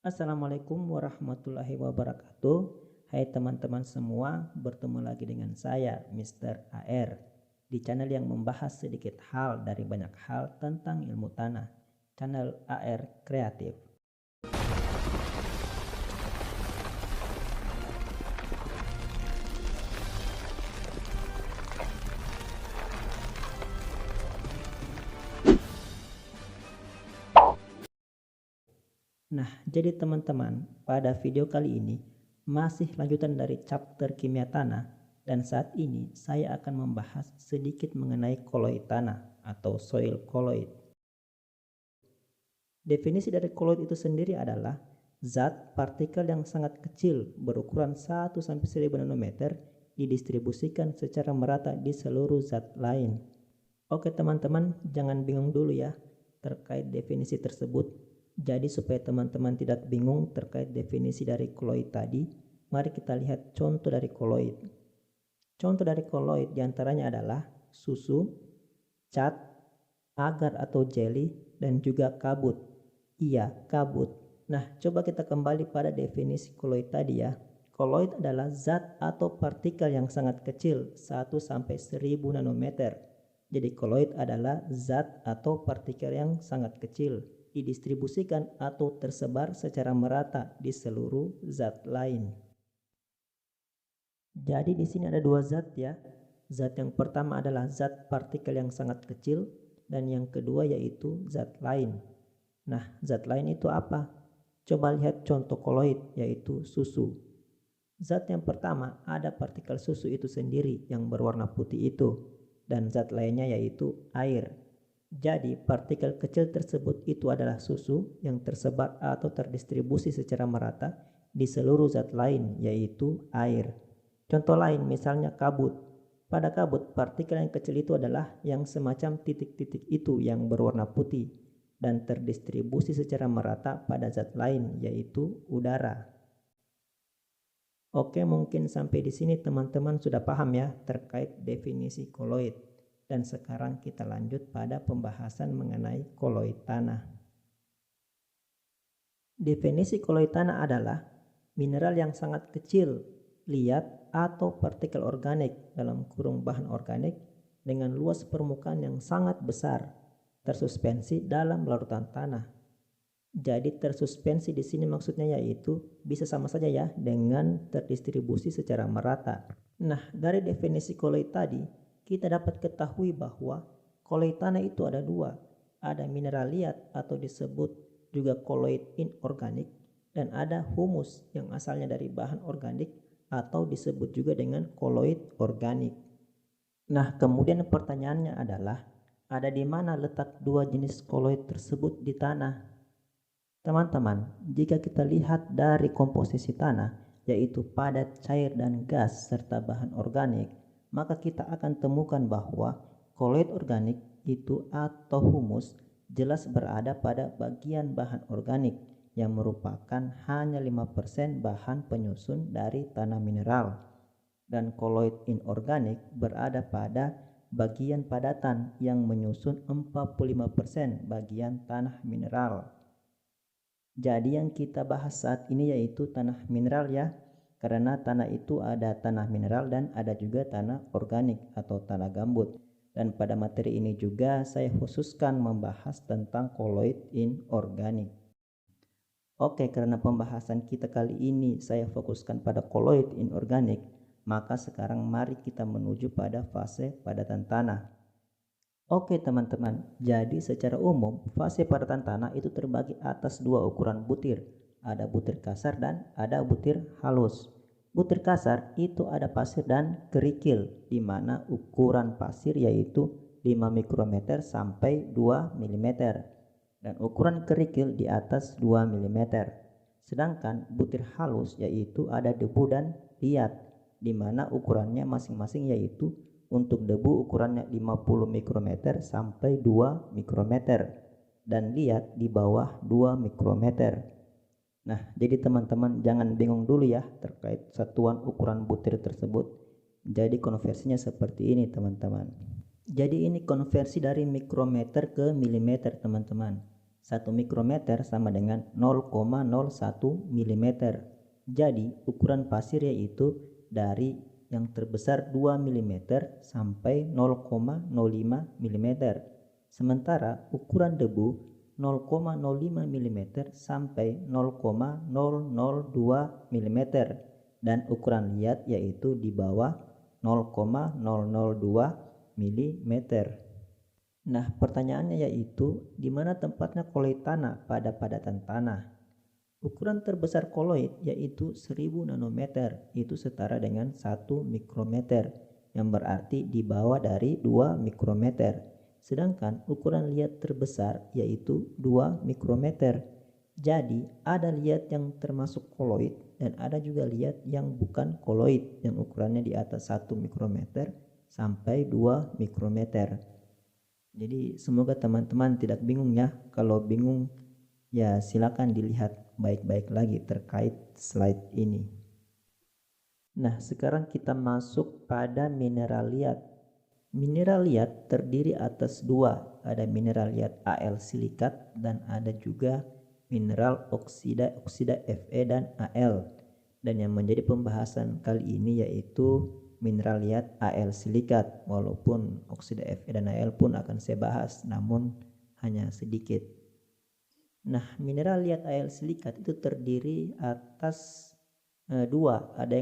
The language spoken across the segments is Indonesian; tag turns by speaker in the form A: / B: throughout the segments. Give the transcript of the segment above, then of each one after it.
A: Assalamualaikum warahmatullahi wabarakatuh. Hai teman-teman semua, bertemu lagi dengan saya Mr. AR di channel yang membahas sedikit hal dari banyak hal tentang ilmu tanah, channel AR Kreatif. Nah, jadi teman-teman, pada video kali ini masih lanjutan dari chapter kimia tanah, dan saat ini saya akan membahas sedikit mengenai koloid tanah atau soil colloid. Definisi dari koloid itu sendiri adalah zat partikel yang sangat kecil berukuran 1-1000 nanometer didistribusikan secara merata di seluruh zat lain. Oke teman-teman, jangan bingung dulu ya terkait definisi tersebut. Jadi supaya teman-teman tidak bingung terkait definisi dari koloid tadi, mari kita lihat contoh dari koloid. Contoh dari koloid diantaranya adalah susu, cat, agar atau jelly, dan juga kabut. Iya, kabut. Nah, coba kita kembali pada definisi koloid tadi ya. Koloid adalah zat atau partikel yang sangat kecil, 1-1000 nanometer. Jadi koloid adalah zat atau partikel yang sangat kecil, didistribusikan atau tersebar secara merata di seluruh zat lain. Jadi di sini ada dua zat ya. Zat yang pertama adalah zat partikel yang sangat kecil, dan yang kedua yaitu zat lain. Nah, zat lain itu apa? Coba lihat contoh koloid, yaitu susu. Zat yang pertama ada partikel susu itu sendiri yang berwarna putih itu, dan zat lainnya yaitu air. Jadi partikel kecil tersebut itu adalah susu yang tersebar atau terdistribusi secara merata di seluruh zat lain, yaitu air. Contoh lain misalnya kabut. Pada kabut, partikel yang kecil itu adalah yang semacam titik-titik itu yang berwarna putih dan terdistribusi secara merata pada zat lain, yaitu udara. Oke, mungkin sampai di sini teman-teman sudah paham ya terkait definisi koloid. Dan sekarang kita lanjut pada pembahasan mengenai koloid tanah. Definisi koloid tanah adalah mineral yang sangat kecil, liat, atau partikel organik dalam kurung bahan organik dengan luas permukaan yang sangat besar, tersuspensi dalam larutan tanah. Jadi tersuspensi di sini maksudnya yaitu bisa sama saja ya dengan terdistribusi secara merata. Nah, dari definisi koloid tadi, kita dapat ketahui bahwa koloid tanah itu ada dua. Ada mineral liat atau disebut juga koloid inorganik, dan ada humus yang asalnya dari bahan organik atau disebut juga dengan koloid organik. Nah, kemudian pertanyaannya adalah, ada di mana letak dua jenis koloid tersebut di tanah? Teman-teman, jika kita lihat dari komposisi tanah, yaitu padat, cair, dan gas, serta bahan organik, maka kita akan temukan bahwa koloid organik itu atau humus jelas berada pada bagian bahan organik yang merupakan hanya 5% bahan penyusun dari tanah mineral, dan koloid inorganik berada pada bagian padatan yang menyusun 45% bagian tanah mineral. Jadi yang kita bahas saat ini yaitu tanah mineral ya, karena tanah itu ada tanah mineral dan ada juga tanah organik atau tanah gambut. Dan pada materi ini juga saya khususkan membahas tentang koloid inorganik. Oke, karena pembahasan kita kali ini saya fokuskan pada koloid inorganik, maka sekarang mari kita menuju pada fase padatan tanah. Oke teman-teman, jadi secara umum fase padatan tanah itu terbagi atas dua ukuran butir. Ada butir kasar dan ada butir halus. Butir kasar itu ada pasir dan kerikil, di mana ukuran pasir yaitu 5 mikrometer sampai 2 mm, dan ukuran kerikil di atas 2 mm. Sedangkan butir halus yaitu ada debu dan liat, di mana ukurannya masing-masing yaitu untuk debu ukurannya 50 mikrometer sampai 2 mikrometer dan liat di bawah 2 mikrometer. Nah, jadi teman-teman jangan bingung dulu ya terkait satuan ukuran butir tersebut. Jadi konversinya seperti ini teman-teman. Jadi ini konversi dari mikrometer ke milimeter teman-teman. 1 mikrometer sama dengan 0,01 mm. Jadi ukuran pasir yaitu dari yang terbesar 2 mm sampai 0,05 mm. Sementara ukuran debu 0,05 mm sampai 0,002 mm dan ukuran liat yaitu di bawah 0,002 mm. Nah, pertanyaannya yaitu di mana tempatnya koloid tanah pada padatan tanah? Ukuran terbesar koloid yaitu 1000 nanometer, itu setara dengan 1 mikrometer, yang berarti di bawah dari 2 mikrometer. Sedangkan ukuran liat terbesar yaitu 2 mikrometer. Jadi ada liat yang termasuk koloid dan ada juga liat yang bukan koloid yang ukurannya di atas 1 mikrometer sampai 2 mikrometer. Jadi semoga teman-teman tidak bingung ya. Kalau bingung ya silakan dilihat baik-baik lagi terkait slide ini. Nah, sekarang kita masuk pada mineral liat. Mineral liat terdiri atas dua, ada mineral liat Al silikat dan ada juga mineral oksida Fe dan Al. Dan yang menjadi pembahasan kali ini yaitu mineral liat Al silikat, walaupun oksida Fe dan Al pun akan saya bahas, namun hanya sedikit. Nah, mineral liat Al silikat itu terdiri atas dua. Ada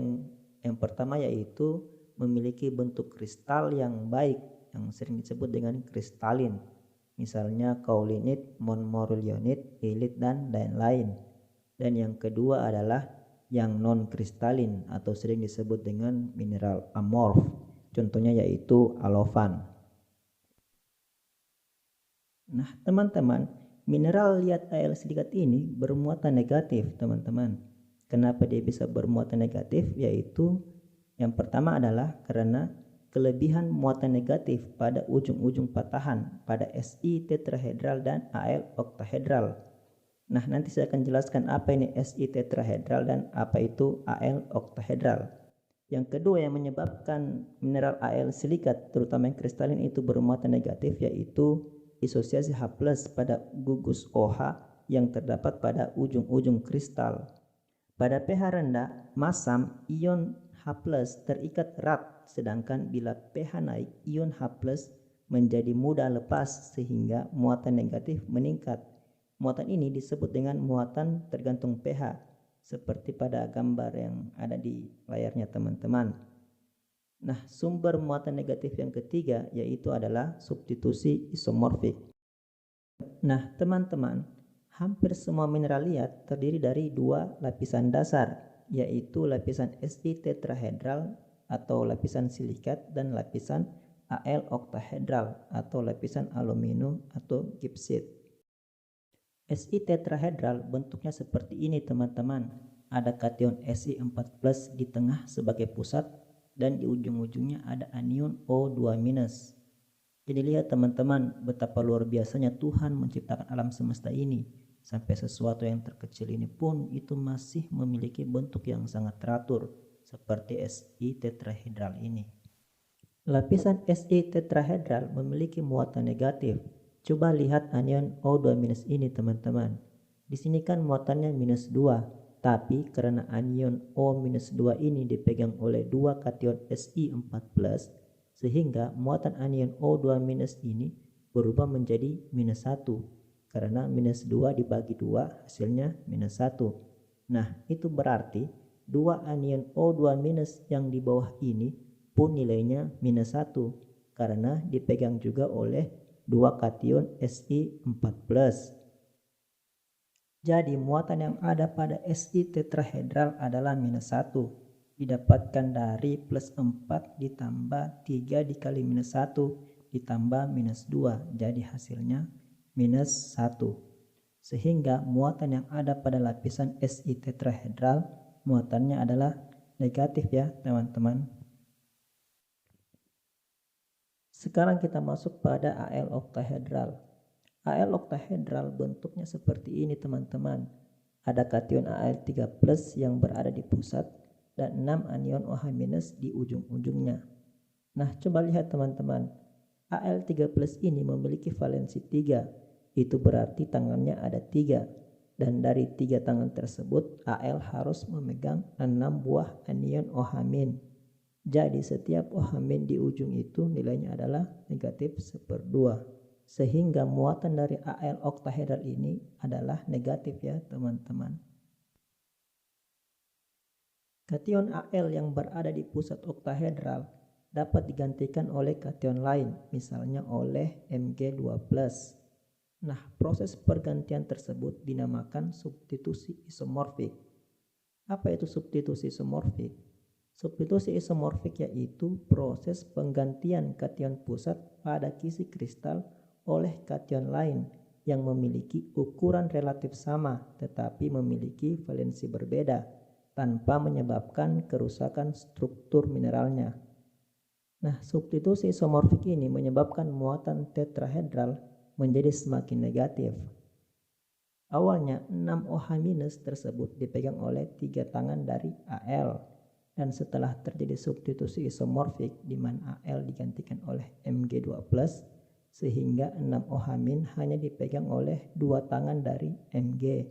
A: yang pertama yaitu memiliki bentuk kristal yang baik, yang sering disebut dengan kristalin. Misalnya kaulinit, montmorillonit, ilit, dan lain-lain. Dan yang kedua adalah yang non-kristalin atau sering disebut dengan mineral amorf. Contohnya yaitu alofan. Nah, teman-teman, mineral liat Al silikat ini bermuatan negatif, teman-teman. Kenapa dia bisa bermuatan negatif? Yaitu yang pertama adalah karena kelebihan muatan negatif pada ujung-ujung patahan pada Si tetrahedral dan Al oktahedral. Nah, nanti saya akan jelaskan apa ini Si tetrahedral dan apa itu Al oktahedral. Yang kedua yang menyebabkan mineral Al silikat terutama yang kristalin itu bermuatan negatif yaitu disosiasi H+ pada gugus OH yang terdapat pada ujung-ujung kristal. Pada pH rendah, masam ion H+ terikat erat, sedangkan bila pH naik, ion H+ menjadi mudah lepas sehingga muatan negatif meningkat. Muatan ini disebut dengan muatan tergantung pH, seperti pada gambar yang ada di layarnya teman-teman. Nah, sumber muatan negatif yang ketiga yaitu adalah substitusi isomorfik. Nah, teman-teman, hampir semua mineral liat terdiri dari dua lapisan dasar, yaitu lapisan Si tetrahedral atau lapisan silikat dan lapisan Al oktahedral atau lapisan aluminium atau gipsit. Si tetrahedral bentuknya seperti ini, teman-teman. Ada kation Si4+ di tengah sebagai pusat dan di ujung-ujungnya ada anion O2-. Jadi lihat teman-teman betapa luar biasanya Tuhan menciptakan alam semesta ini. Sampai sesuatu yang terkecil ini pun itu masih memiliki bentuk yang sangat teratur seperti Si tetrahedral ini. Lapisan Si tetrahedral memiliki muatan negatif. Coba lihat anion O2- ini teman-teman. Di sini kan muatannya -2, tapi karena anion O-2 ini dipegang oleh dua kation Si4+, sehingga muatan anion O2- ini berubah menjadi -1. Karena -2 dibagi 2 hasilnya -1. Nah, itu berarti dua anion O2- yang di bawah ini pun nilainya -1 karena dipegang juga oleh dua kation Si4+. Jadi muatan yang ada pada Si tetrahedral adalah -1, didapatkan dari +4 ditambah 3 dikali -1 ditambah -2, jadi hasilnya -1. Sehingga muatan yang ada pada lapisan Si tetrahedral muatannya adalah negatif ya teman-teman. Sekarang kita masuk pada Al oktahedral. Al oktahedral bentuknya seperti ini teman-teman. Ada kation Al3+ yang berada di pusat dan 6 anion OH- di ujung-ujungnya. Nah, coba lihat teman-teman. Al3+ ini memiliki valensi 3 itu berarti tangannya ada 3. Dan dari 3 tangan tersebut, Al harus memegang 6 buah anion OH-. Jadi setiap OH- di ujung itu nilainya adalah negatif 1/2. Sehingga muatan dari Al oktahedral ini adalah negatif ya teman-teman. Kation Al yang berada di pusat oktahedral dapat digantikan oleh kation lain, misalnya oleh Mg2+. Nah, proses pergantian tersebut dinamakan substitusi isomorfik. Apa itu substitusi isomorfik? Substitusi isomorfik yaitu proses penggantian kation pusat pada kisi kristal oleh kation lain yang memiliki ukuran relatif sama tetapi memiliki valensi berbeda tanpa menyebabkan kerusakan struktur mineralnya. Nah, substitusi isomorfik ini menyebabkan muatan tetrahedral menjadi semakin negatif. Awalnya 6 OH- tersebut dipegang oleh 3 tangan dari Al, dan setelah terjadi substitusi isomorfik di mana Al digantikan oleh Mg2+, sehingga 6 OH- hanya dipegang oleh 2 tangan dari Mg.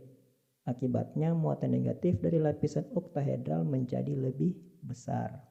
A: Akibatnya muatan negatif dari lapisan oktahedral menjadi lebih besar.